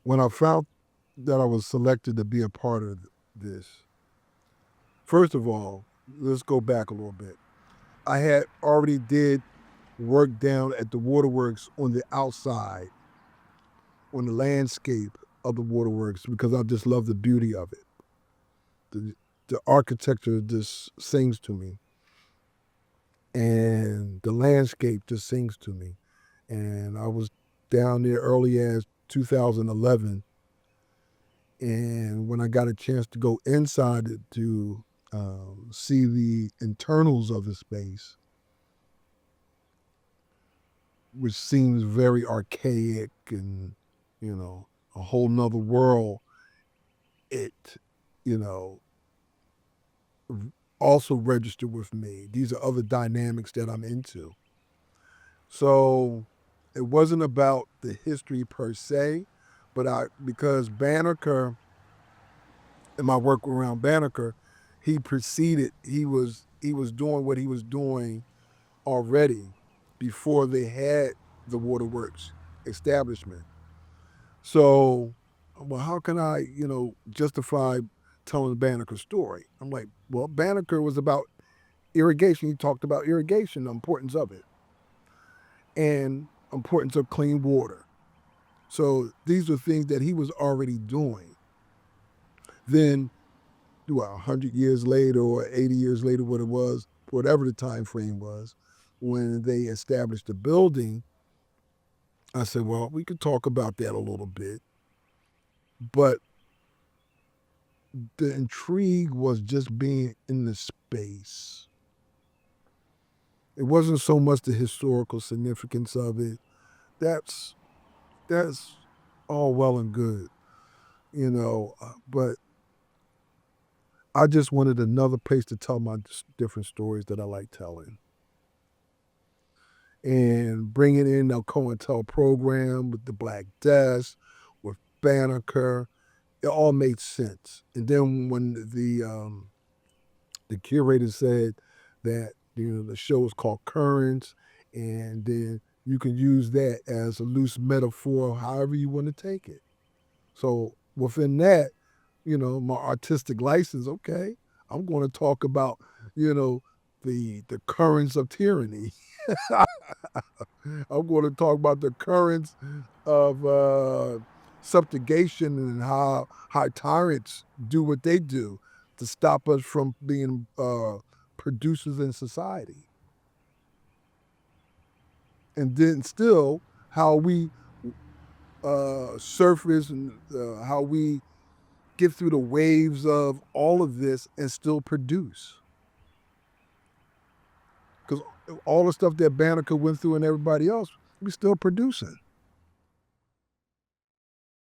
When I found that I was selected to be a part of this, first of all, let's go back a little bit. I had already did work down at the waterworks on the outside, on the landscape of the waterworks, because I just love the beauty of it. The, the architecture just sings to me, and the landscape just sings to me. And I was down there early as 2011, and when I got a chance to go inside it to see the internals of the space, which seems very archaic and, a whole nother world, it, you know, also registered with me. These are other dynamics that I'm into. So it wasn't about the history per se, but because Banneker, in my work around Banneker, he was doing what he was doing already before they had the waterworks establishment. So, well, how can I, justify telling the Banneker story? I'm like, well, Banneker was about irrigation. He talked about irrigation, the importance of it, and importance of clean water. So these are things that he was already doing. Then, 100 years later or 80 years later, what it was, whatever the time frame was, when they established the building, I said, well, we could talk about that a little bit. But the intrigue was just being in the space. It wasn't so much the historical significance of it. That's that's all well and good, but I just wanted another place to tell my different stories that I like telling. And bringing in the COINTEL program with the Black Death, with Banneker, it all made sense. And then when the curator said that the show is called Currents, and then you can use that as a loose metaphor, however you want to take it. So within that, my artistic license, okay, I'm going to talk about, the currents of tyranny. I'm going to talk about the currents of subjugation and how tyrants do what they do to stop us from being producers in society. And then still how we surface and how we get through the waves of all of this and still produce. Because all the stuff that Banneker went through and everybody else, we still producing.